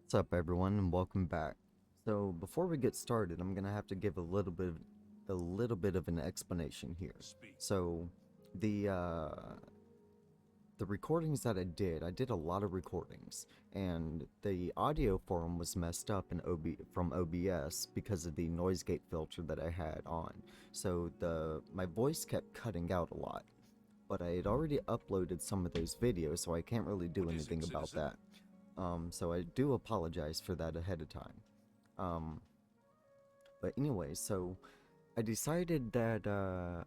What's up, everyone, and welcome back. So, before we get started, I'm gonna have to give a little bit of an explanation here. Speak. So, the uh, the recordings that I did a lot of recordings, and the audio for them was messed up in from OBS because of the noise gate filter that I had on. So my voice kept cutting out a lot. But I had already uploaded some of those videos, so I can't really do What is it, anything about citizen? that. So I do apologize for that ahead of time. Um, but anyway, so I decided that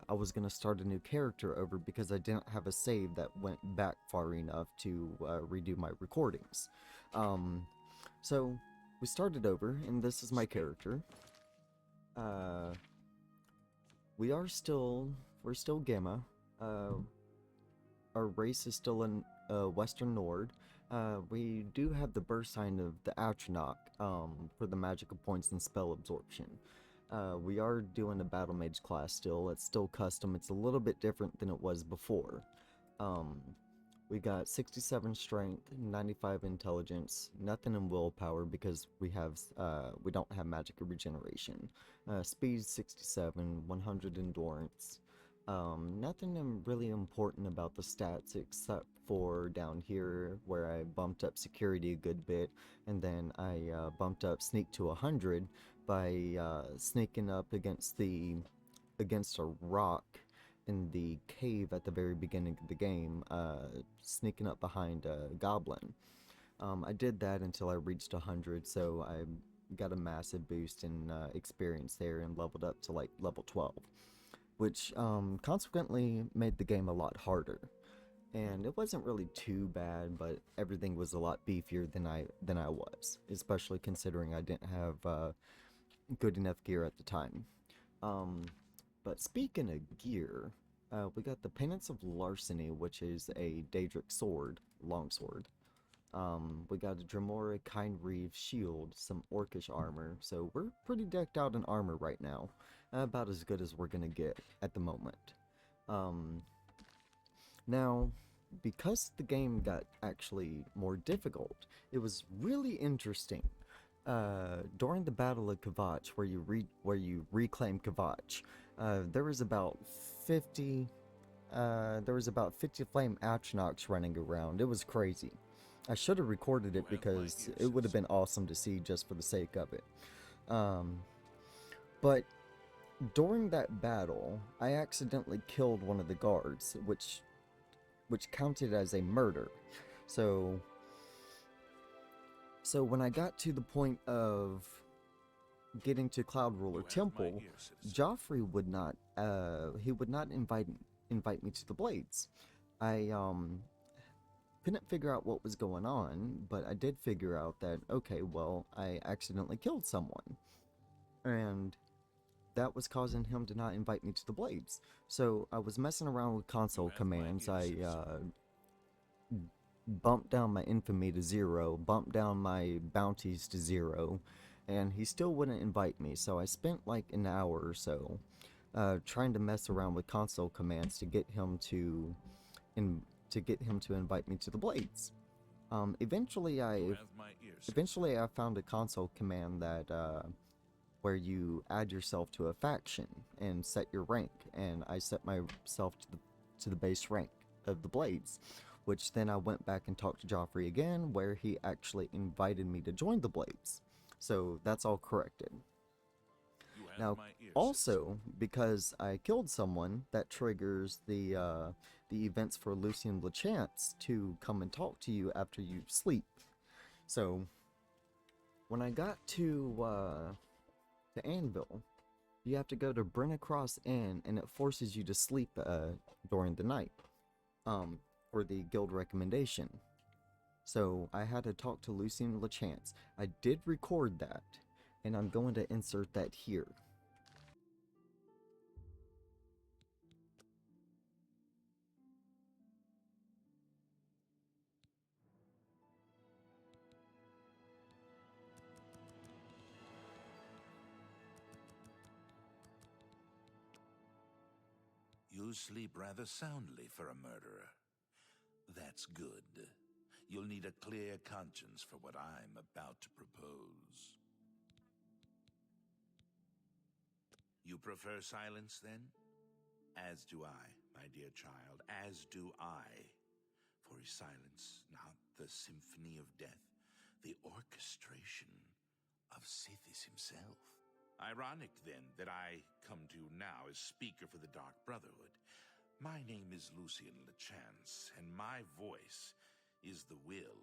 I was gonna start a new character over because I didn't have a save that went back far enough to redo my recordings. Um, so we started over, and this is my Speak. character. Uh, we're still Gamma. Uh, our race is still in Western Nord. We do have the birth sign of the Atronach for the magical points and spell absorption. We are doing a battle mage class still. It's still custom. It's a little bit different than it was before. Um, we got 67 strength, 95 intelligence, nothing in willpower because we don't have magic regeneration. Speed 67, 100 endurance. Nothing really important about the stats except for down here where I bumped up security a good bit, and then I bumped up sneak to 100 by sneaking up against a rock in the cave at the very beginning of the game, sneaking up behind a goblin. I did that until I reached 100, so I got a massive boost in experience there and leveled up to like level 12, which consequently made the game a lot harder. And it wasn't really too bad, but everything was a lot beefier than I was, especially considering I didn't have good enough gear at the time. Um, but speaking of gear, we got the Penance of Larceny, which is a Daedric sword, longsword. We got a Dremora Kind Reeve shield, some Orcish armor, so we're pretty decked out in armor right now. About as good as we're gonna get at the moment. Um, Now, because the game got actually more difficult, it was really interesting. During the Battle of Kvatch, where you reclaim Kvatch, there was about 50 there was about 50 flame Atronachs running around. It was crazy. I should have recorded You it have my because ear, it would have citizen. been awesome to see just for the sake of it. Um, but during that battle, I accidentally killed one of the guards, which counted as a murder. So so when I got to the point of getting to Cloud Ruler You have my Temple, ear, citizen. Joffrey would not invite me to the Blades. I couldn't figure out what was going on, but I did figure out that okay, well, I accidentally killed someone. And that was causing him to not invite me to the Blades. So I was messing around with You console have my commands. ear, I citizen. bumped down my infamy to 0, bumped down my bounties to 0, and he still wouldn't invite me. So I spent like an hour or so trying to mess around with console commands to get him in, to get him to invite me to the Blades. Um, eventually, You I have my ear, citizen. eventually I found a console command that where you add yourself to a faction and set your rank, and I set myself to the base rank of the Blades, which then I went back and talked to Joffrey again, where he actually invited me to join the Blades. So that's all corrected. You have Now, my ear, citizen. also because I killed someone, that triggers the events for Lucian LeChance to come and talk to you after you sleep. So when I got to Anvil, you have to go to Brennicross Inn, and it forces you to sleep during the night um, for the guild recommendation. So I had to talk to Lucian LeChance. I did record that, and I'm going to insert that here. You sleep rather soundly for a murderer. That's good. You'll need a clear conscience for what I'm about to propose. You prefer silence, then? As do I, my dear child, as do I. For is silence not the symphony of death, the orchestration of Sithis himself? Ironic, then, that I come to you now as speaker for the Dark Brotherhood. My name is Lucian LeChance, and my voice is the will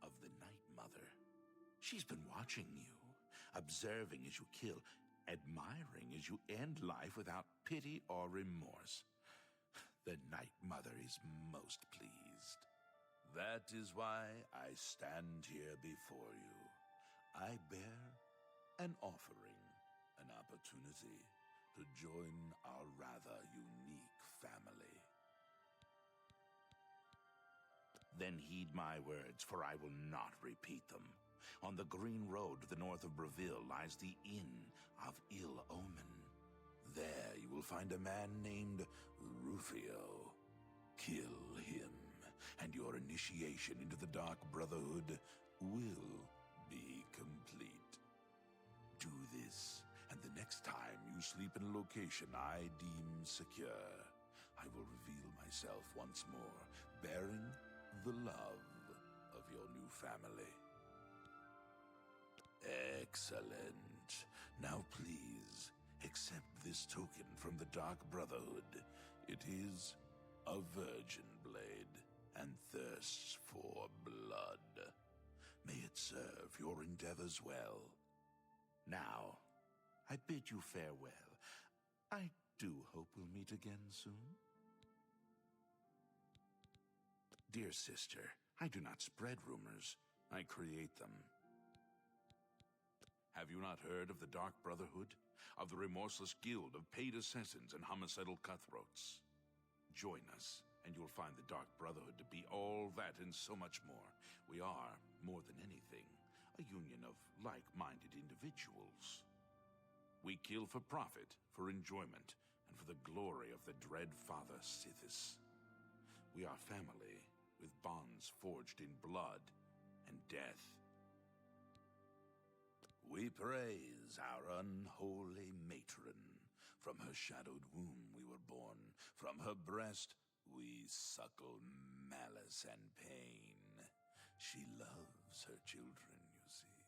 of the Night Mother. She's been watching you, observing as you kill, admiring as you end life without pity or remorse. The Night Mother is most pleased. That is why I stand here before you. I bear an offering, an opportunity to join our rather unique family. Then heed my words, for I will not repeat them. On the green road to the north of Breville lies the Inn of Ill Omen. There you will find a man named Rufio. Kill him, and your initiation into the Dark Brotherhood will be complete. Do this, and the next time you sleep in a location I deem secure, I will reveal myself once more, bearing the love of your new family. Excellent. Now please, accept this token from the Dark Brotherhood. It is a virgin blade and thirsts for blood. May it serve your endeavors well. Now, I bid you farewell. I do hope we'll meet again soon. Dear sister, I do not spread rumors. I create them. Have you not heard of the Dark Brotherhood? Of the remorseless guild of paid assassins and homicidal cutthroats? Join us, and you'll find the Dark Brotherhood to be all that and so much more. We are, more than anything, a union of like-minded individuals. We kill for profit, for enjoyment, and for the glory of the dread Father Sithis. We are family, with bonds forged in blood and death. We praise our unholy matron. From her shadowed womb we were born. From her breast we suckle malice and pain. She loves her children, you see.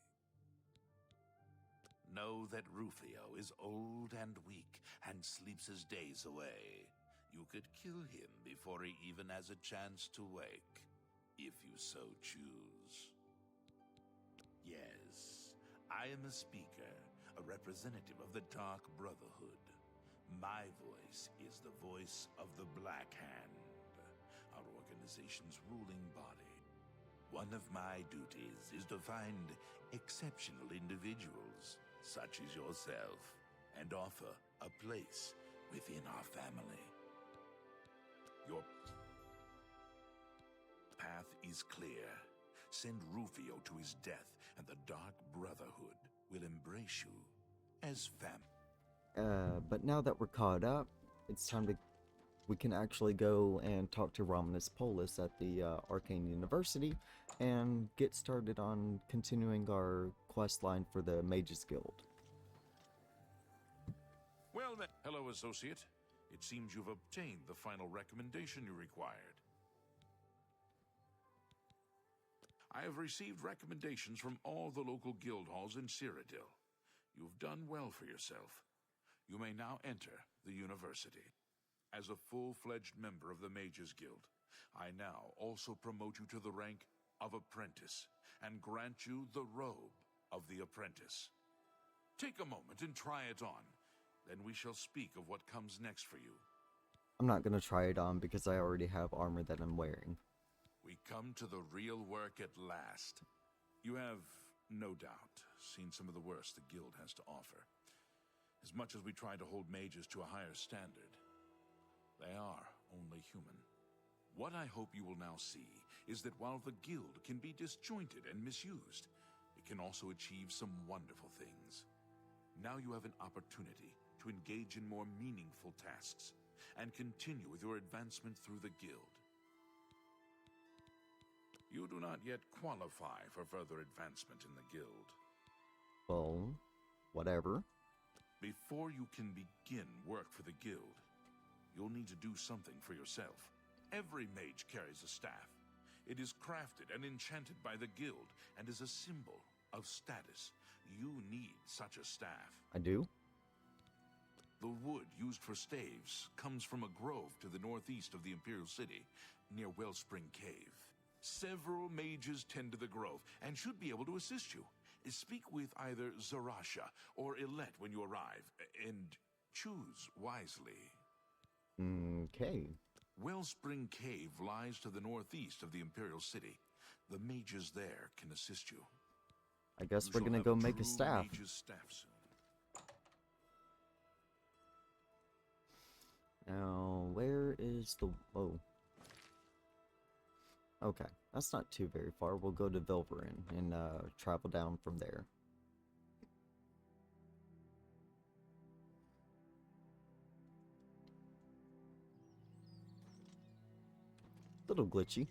Know that Rufio is old and weak and sleeps his days away. You could kill him before he even has a chance to wake, if you so choose. Yes, I am a speaker, a representative of the Dark Brotherhood. My voice is the voice of the Black Hand, our organization's ruling body. One of my duties is to find exceptional individuals, such as yourself, and offer a place within our family. Your path is clear. Send Rufio to his death, and the Dark Brotherhood will embrace you as family. But now that we're caught up, it's time to... we can actually go and talk to Romanus Polis at the Arcane University and get started on continuing our quest line for the Mages Guild. Well then, hello, associate. It seems you've obtained the final recommendation you required. I have received recommendations from all the local guild halls in Cyrodiil. You've done well for yourself. You may now enter the university. As a full-fledged member of the Mages Guild, I now also promote you to the rank of apprentice and grant you the robe of the apprentice. Take a moment and try it on. Then we shall speak of what comes next for you. I'm not going to try it on because I already have armor that I'm wearing. We come to the real work at last. You have, no doubt, seen some of the worst the guild has to offer. As much as we try to hold mages to a higher standard, they are only human. What I hope you will now see is that while the guild can be disjointed and misused, it can also achieve some wonderful things. Now you have an opportunity to engage in more meaningful tasks and continue with your advancement through the guild. You do not yet qualify for further advancement in the guild. Well, whatever. Before you can begin work for the guild, you'll need to do something for yourself. Every mage carries a staff. It is crafted and enchanted by the guild and is a symbol of status. You need such a staff. I do? The wood used for staves comes from a grove to the northeast of the Imperial City, near Wellspring Cave. Several mages tend to the grove and should be able to assist you. Speak with either Zarasha or Ilette when you arrive, and choose wisely. Okay. Wellspring Cave lies to the northeast of the Imperial City. The mages there can assist you. I guess You we're shall gonna have go make a true staff. mage's staff soon. Now, where is the... Oh. Okay, that's not too very far. We'll go to Vilverin and travel down from there. Little glitchy.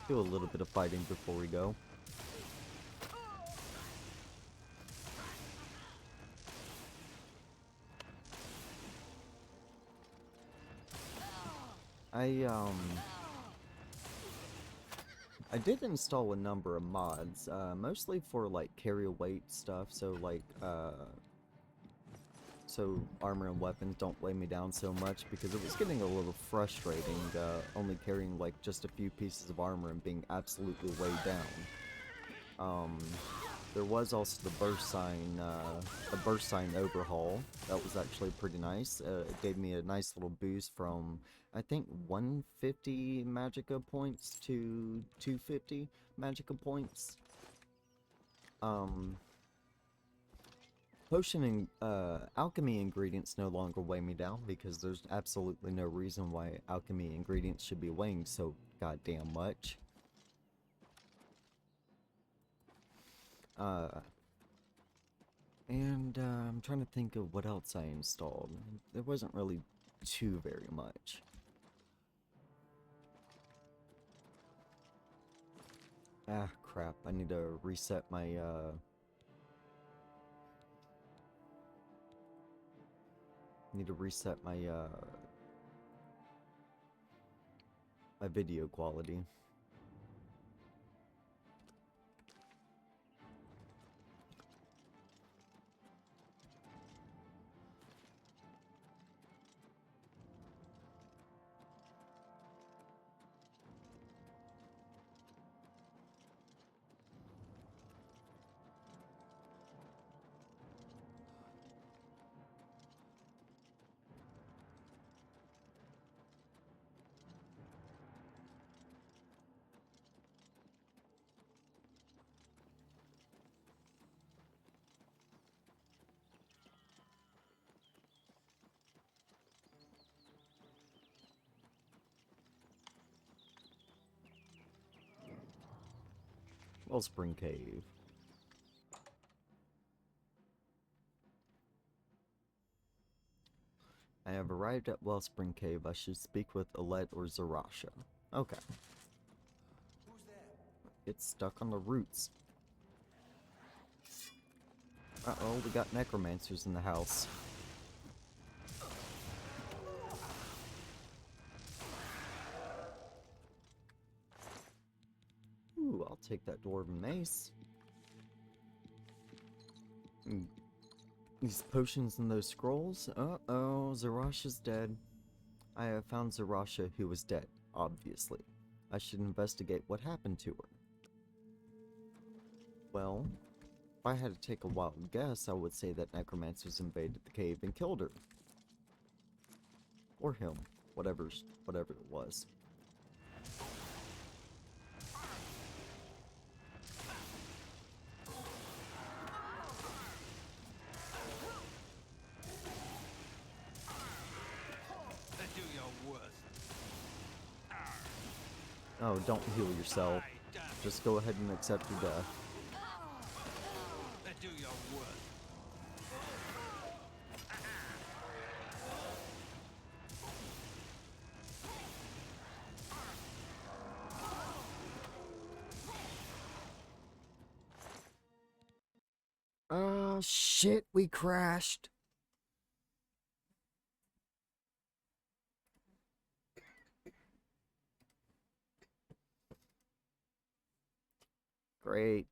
Do a little bit of fighting before we go. I did install a number of mods, mostly for like carry weight stuff, so like so armor and weapons don't weigh me down so much, because it was getting a little frustrating only carrying like just a few pieces of armor and being absolutely weighed down. There was also the burst sign overhaul. That was actually pretty nice. It gave me a nice little boost from, I think, 150 magicka points to 250 magicka points. Potion and alchemy ingredients no longer weigh me down, because there's absolutely no reason why alchemy ingredients should be weighing so goddamn much. I'm trying to think of what else I installed. There wasn't really too very much. Ah, crap. I need to reset my, my video quality. Wellspring Cave. I have arrived at Wellspring Cave. I should speak with Ilette or Zarasha. Okay. Who's there? It's stuck on the roots. Uh-oh, we got necromancers in the house. Ooh, I'll take that dwarven mace. These potions and those scrolls. Uh-oh, Zarasha's dead. I have found Zarasha, who was dead, obviously. I should investigate what happened to her. Well, if I had to take a wild guess, I would say that necromancers invaded the cave and killed her. Or him. Whatever it was. Oh, don't heal yourself. Just go ahead and accept your death. Oh shit, we crashed. Great.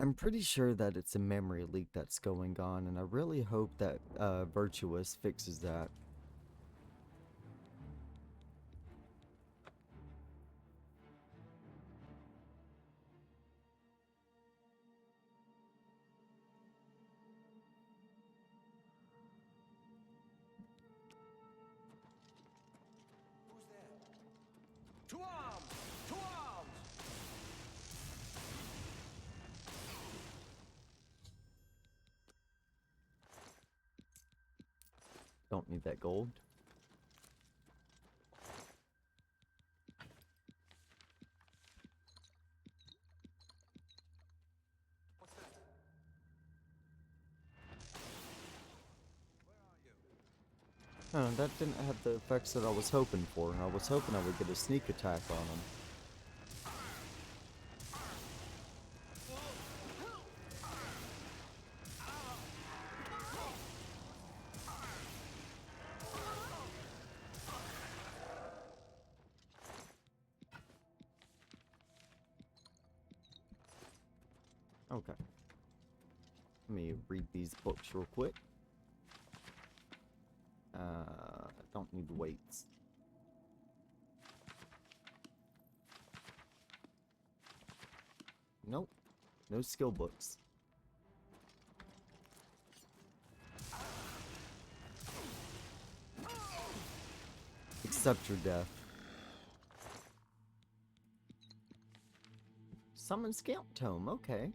I'm pretty sure that it's a memory leak that's going on, and I really hope that Virtuous fixes that. Who's there? To arms! To arms! Don't need that gold. What's that? Where are you? That didn't have the effects that I was hoping for. I was hoping I would get a sneak attack on him. Okay. Let me read these books real quick. Don't need weights. Nope. No skill books. Accept your death. Summon Scalp Tome, okay.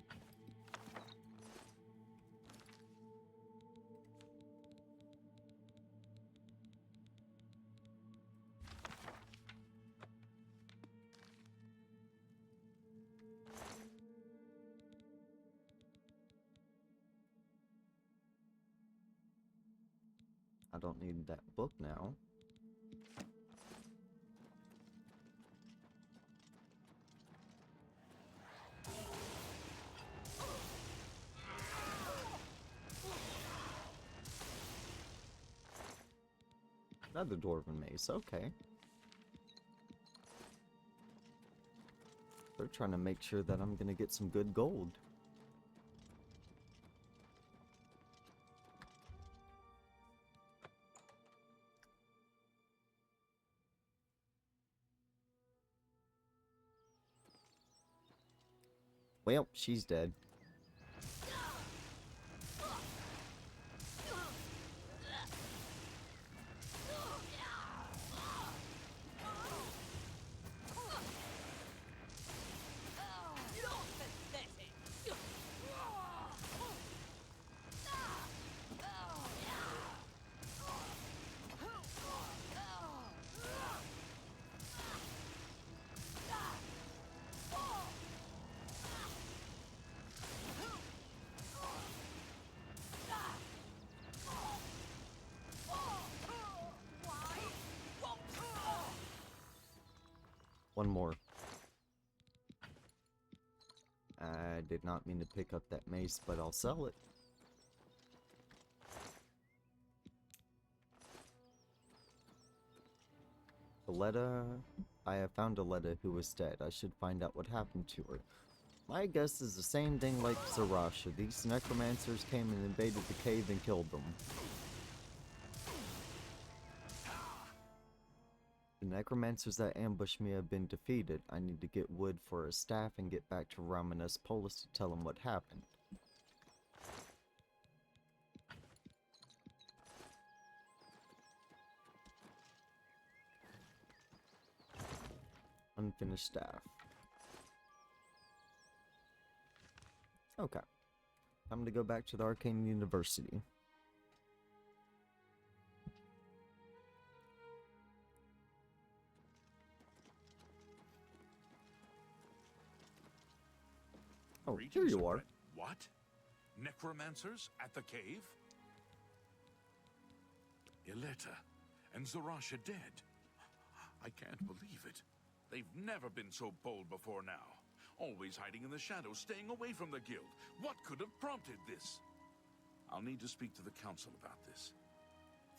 I don't need that book now. Another Dwarven Mace, okay. They're trying to make sure that I'm gonna get some good gold. Well, she's dead. One more. I did not mean to pick up that mace, but I'll sell it. Aletta, I have found Aletta who was dead. I should find out what happened to her. My guess is the same thing like Sarasha. These necromancers came and invaded the cave and killed them. The necromancers that ambushed me have been defeated. I need to get wood for a staff and get back to Romanus Polis to tell him what happened. Unfinished staff. Okay. Time to go back to the Arcane University. Oh, here Greetings, you are. Brett. What? Necromancers at the cave? Ileta and Zarasha dead. I can't believe it. They've never been so bold before now. Always hiding in the shadows, staying away from the guild. What could have prompted this? I'll need to speak to the council about this.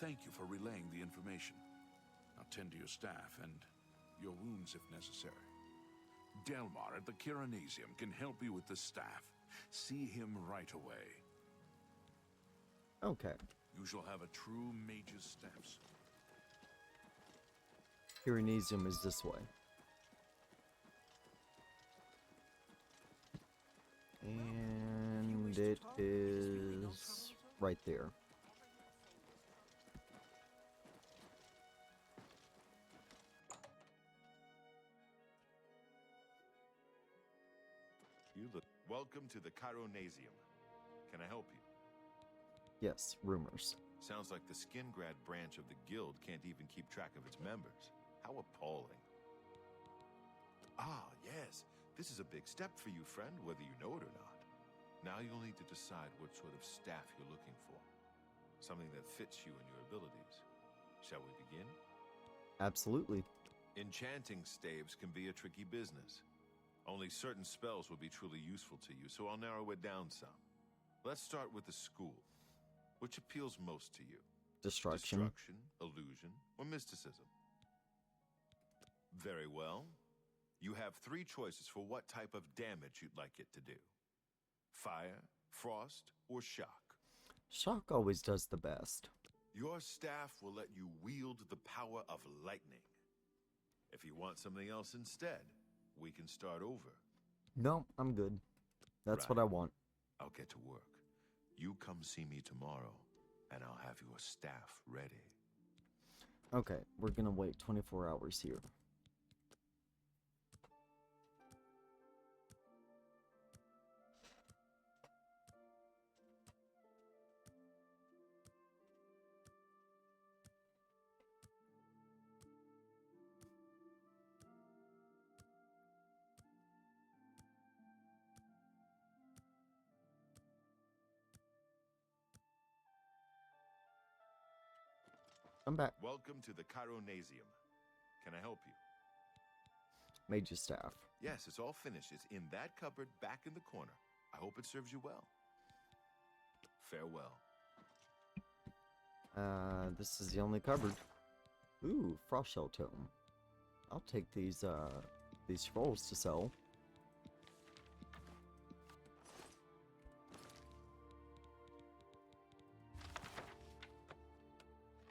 Thank you for relaying the information. Now tend to your staff and your wounds if necessary. Delmar at the Cyrodiil can help you with the staff. See him right away. Okay. You shall have a true mage's staff soon. Cyrodiil is this way. And it is right there. You look. Welcome to the Cyrodiil. Can I help you? Yes, rumors. Sounds like the Skingrad branch of the guild can't even keep track of its members. How appalling. Ah, yes. This is a big step for you, friend, whether you know it or not. Now you'll need to decide what sort of staff you're looking for. Something that fits you and your abilities. Shall we begin? Absolutely. Enchanting staves can be a tricky business. Only certain spells will be truly useful to you, so I'll narrow it down some. Let's start with the school. Which appeals most to you? Destruction. Destruction, illusion, or mysticism? Very well. You have 3 choices for what type of damage you'd like it to do. Fire, frost, or shock. Shock always does the best. Your staff will let you wield the power of lightning. If you want something else instead, we can start over. No, I'm good. That's what Right. I want. I'll get to work. You come see me tomorrow, and I'll have your staff ready. Okay, we're gonna wait 24 hours here. I'm back. Welcome to the Cyrodiil. Can I help you? Mage's staff. Yes, it's all finished. It's in that cupboard back in the corner. I hope it serves you well. Farewell. This is the only cupboard. Ooh, frost shell tome. I'll take these scrolls to sell.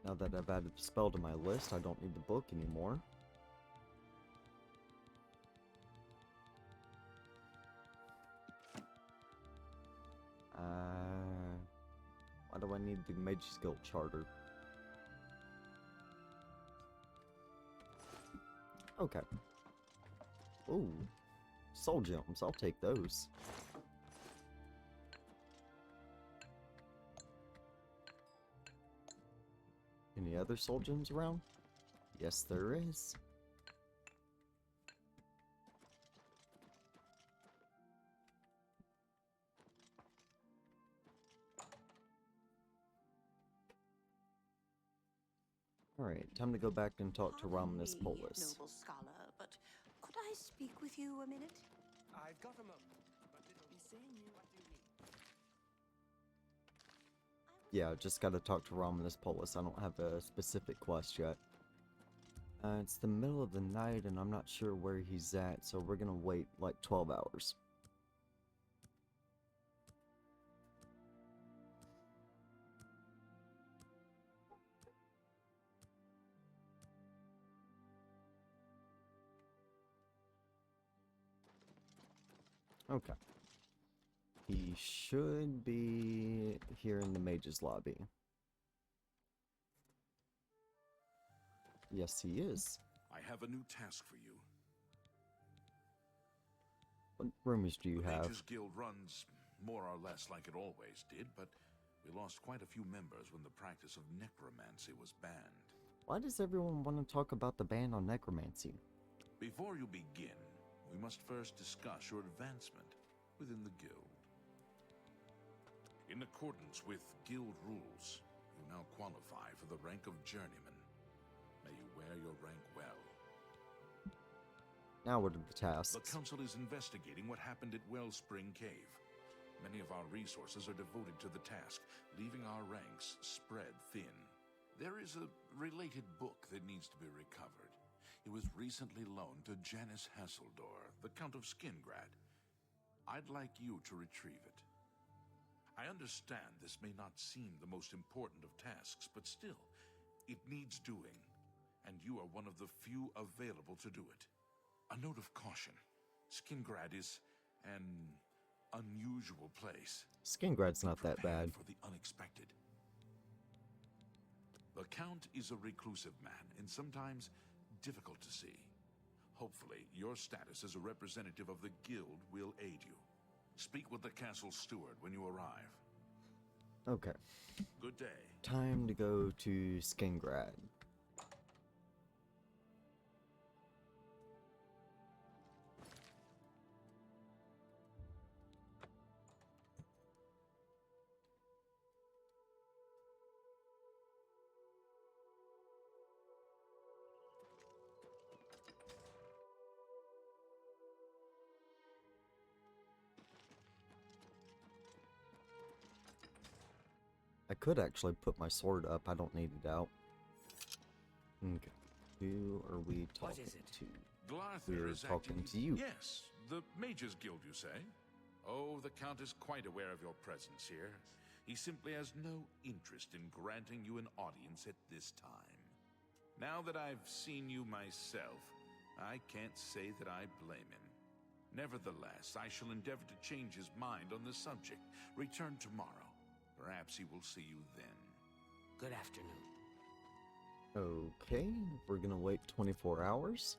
Now that I've added the spell to my list, I don't need the book anymore. Why do I need the Mage's Guild Charter? Okay. Ooh. Soul gems, I'll take those. Any other soul gems around? Yes, there is. Alright, time to go back and talk to Pardon Romulus me, Polus. noble scholar, but could I speak with you a minute? I've got a moment, but it'll be seeing you. What do you need? Yeah, just gotta talk to Romulus Polus. I don't have a specific quest yet. It's the middle of the night and I'm not sure where he's at, so we're gonna wait like 12 hours. Okay. He should be here in the mage's lobby. Yes, he is. I have a new task for you. What rumors do you The have? Mages Guild runs more or less like it always did, but we lost quite a few members when the practice of necromancy was banned. Why does everyone want to talk about the ban on necromancy? Before you begin, we must first discuss your advancement within the guild. In accordance with guild rules, you now qualify for the rank of journeyman. May you wear your rank well. Now what are the The tasks? Council is investigating what happened at Wellspring Cave. Many of our resources are devoted to the task, leaving our ranks spread thin. There is a related book that needs to be recovered. It was recently loaned to Janice Hassildor, the Count of Skingrad. I'd like you to retrieve it. I understand this may not seem the most important of tasks, but still, it needs doing, and you are one of the few available to do it. A note of caution. Skingrad is an unusual place. Skingrad's not that Prepare bad. for the unexpected. The Count is a reclusive man, and sometimes difficult to see. Hopefully, your status as a representative of the Guild will aid you. Speak with the castle steward when you arrive. Okay. Good day. Time to go to Skingrad. I could actually put my sword up. I don't need it out. Okay. Who are we talking is it? to? Glarther We're is talking acting... to you. Yes, the Mages Guild, you say? Oh, the Count is quite aware of your presence here. He simply has no interest in granting you an audience at this time. Now that I've seen you myself, I can't say that I blame him. Nevertheless, I shall endeavor to change his mind on the subject. Return tomorrow. Perhaps he will see you then. Good afternoon. Okay, we're gonna wait 24 hours.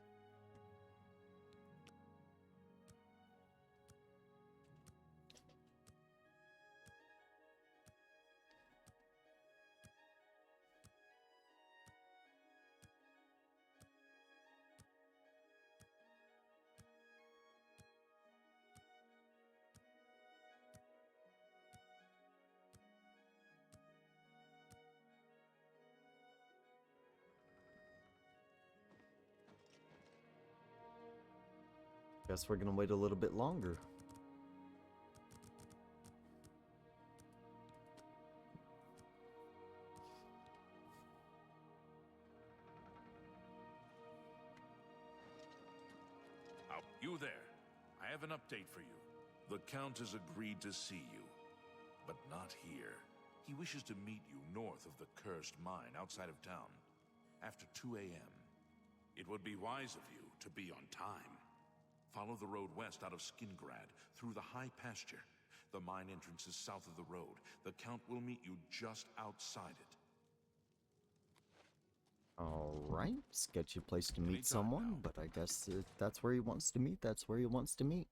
Guess we're gonna wait a little bit longer. Oh, you there. I have an update for you. The Count has agreed to see you, but not here. He wishes to meet you north of the cursed mine outside of town, after 2 a.m. It would be wise of you to be on time. Follow the road west out of Skingrad, through the high pasture. The mine entrance is south of the road. The Count will meet you just outside it. Alright, sketchy place to meet Anytime someone, now. but I guess if that's where he wants to meet, that's where he wants to meet.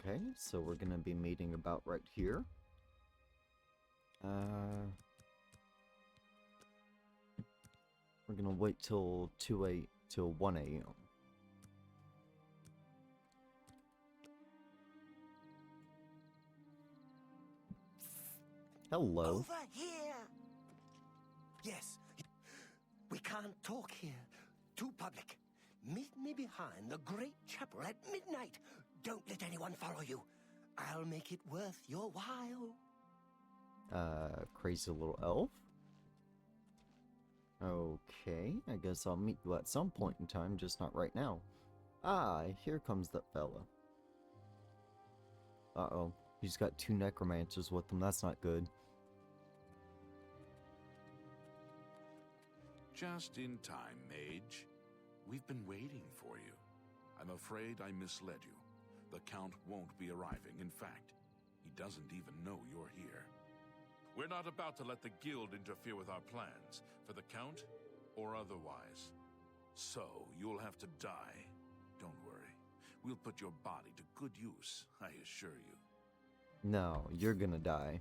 Okay, so we're gonna be meeting about right here. We're gonna wait till 1 a.m. Hello. Over here! Yes. We can't talk here. Too public. Meet me behind the great chapel at midnight. Don't let anyone follow you. I'll make it worth your while. Crazy little elf? Okay, I guess I'll meet you at some point in time, just not right now. Ah, here comes that fella. Uh-oh, he's got 2 necromancers with him, that's not good. Just in time, mage. We've been waiting for you. I'm afraid I misled you. The Count won't be arriving. In fact, he doesn't even know you're here. We're not about to let the Guild interfere with our plans, for the Count or otherwise. So, you'll have to die. Don't worry. We'll put your body to good use, I assure you. No, you're gonna die.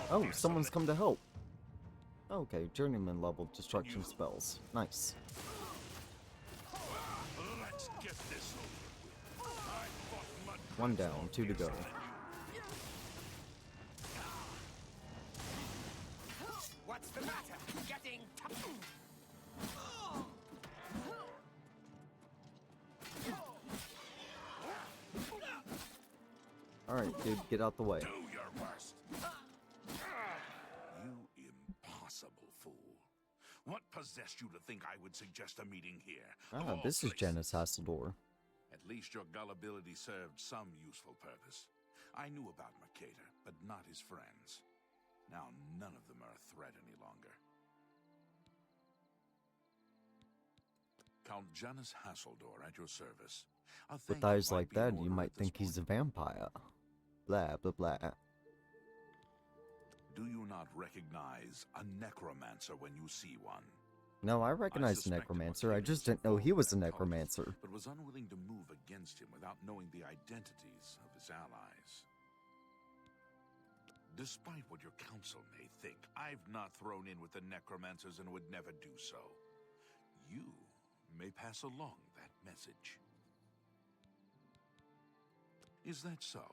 Oh, someone's come to help. Okay, journeyman level destruction spells. Nice. Let's get this over with. I fought much 1 down, 2 to go. What's the matter? Getting Alright, dude, get out the way. Do your worst. You impossible fool. What possessed you to think I would suggest a meeting here? of Ah, all this is places? Janice Hassildor. At least your gullibility served some useful purpose. I knew about Mercator, but not his friends. Now none of them are a threat any longer. Count Janus Hassildor at your service. A With thank you eyes might like be in that, you order might at this think he's a point. vampire. Blah, blah, blah. Do you not recognize a necromancer when you see one? No, I recognize the suspected necromancer, I Mercator just is didn't know involved he in was a that cult, necromancer. but was unwilling to move against him without knowing the identities of his allies. Despite what your council may think, I've not thrown in with the necromancers and would never do so. You may pass along that message. Is that so?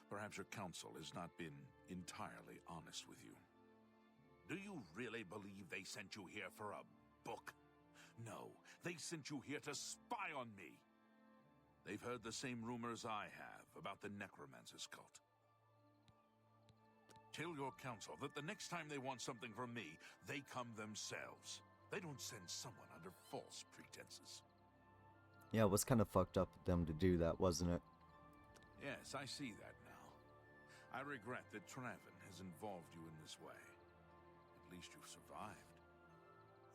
Perhaps your council has not been entirely honest with you. Do you really believe they sent you here for a book? No, they sent you here to spy on me. They've heard the same rumors I have about the necromancer's cult. Tell your council that the next time they want something from me, they come themselves. They don't send someone under false pretenses. Yeah, it was kind of fucked up of them to do that, wasn't it? Yes, I see that now. I regret that Traven has involved you in this way. At least you've survived.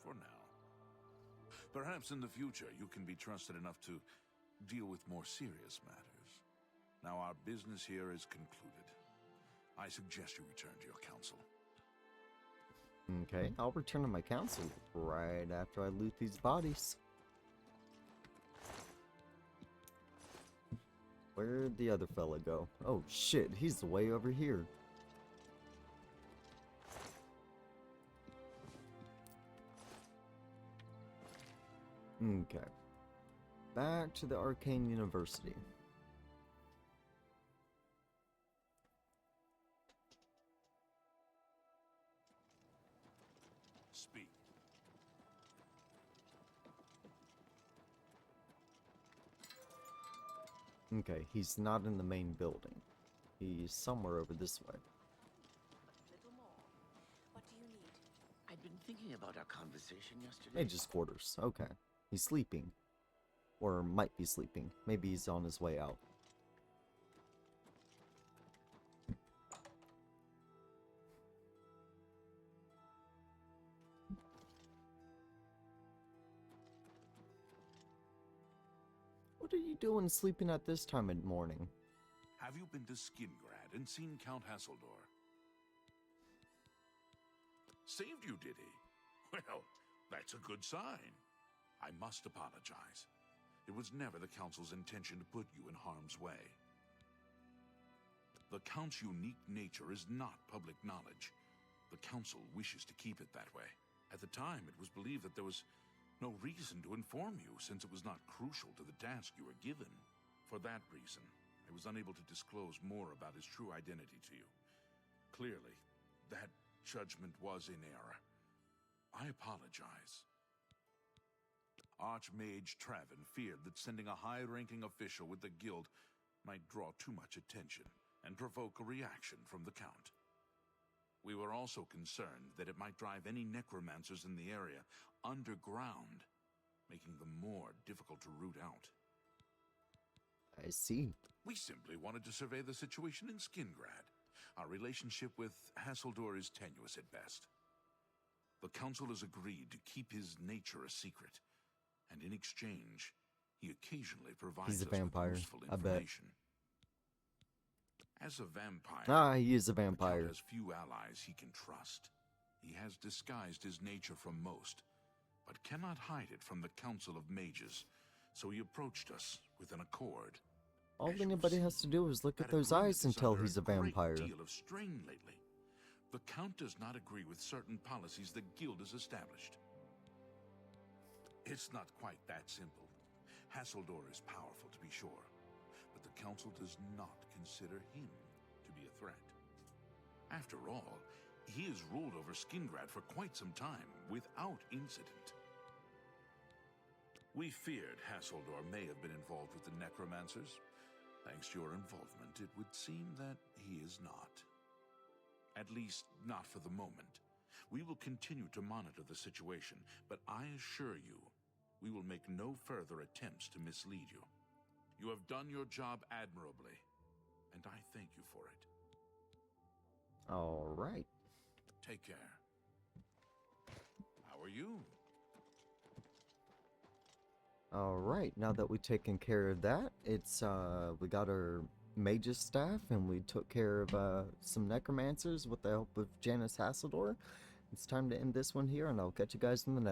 For now. Perhaps in the future you can be trusted enough to deal with more serious matters. Now our business here is concluded. I suggest you return to your council. Okay, I'll return to my council right after I loot these bodies. Where'd the other fella go? Oh shit, he's way over here. Okay. Back to the Arcane University. Speak. Okay, he's not in the main building. He's somewhere over this way. Little more. What do you need? I've been thinking about our conversation yesterday. Mage's quarters. Okay. He's sleeping. Or might be sleeping. Maybe he's on his way out. What are you doing sleeping at this time of morning? Have you been to Skingrad and seen Count Hassildor? Saved you, did he? Well, that's a good sign. I must apologize. It was never the Council's intention to put you in harm's way. The Count's unique nature is not public knowledge. The Council wishes to keep it that way. At the time, it was believed that there was no reason to inform you, since it was not crucial to the task you were given. For that reason, I was unable to disclose more about his true identity to you. Clearly, that judgment was in error. I apologize. Archmage Traven feared that sending a high-ranking official with the guild might draw too much attention and provoke a reaction from the Count. We were also concerned that it might drive any necromancers in the area underground, making them more difficult to root out. I see. We simply wanted to survey the situation in Skingrad. Our relationship with Hassildor is tenuous at best. The Council has agreed to keep his nature a secret, and in exchange, he occasionally provides He's a us vampire, with useful I bet. information. As a vampire, Ah, he is a the Count vampire. has few allies he can trust. He has disguised his nature from most, but cannot hide it from the Council of Mages, so he approached us with an accord. All As you've anybody has to seen, do is look at that those agreement eyes and is tell under he's a vampire. Great deal of strain lately. The Count does not agree with certain policies the Guild has established. It's not quite that simple. Hassildor is powerful, to be sure, but the Council does not consider him to be a threat. After all, he has ruled over Skingrad for quite some time, without incident. We feared Hassildor may have been involved with the Necromancers. Thanks to your involvement, it would seem that he is not. At least, not for the moment. We will continue to monitor the situation, but I assure you, we will make no further attempts to mislead you. You have done your job admirably, and I thank you for it. All right. Take care. How are you? All right. Now that we've taken care of that, it's we got our mages staff and we took care of some necromancers with the help of Janice Hassildor. It's time to end this one here, and I'll catch you guys in the next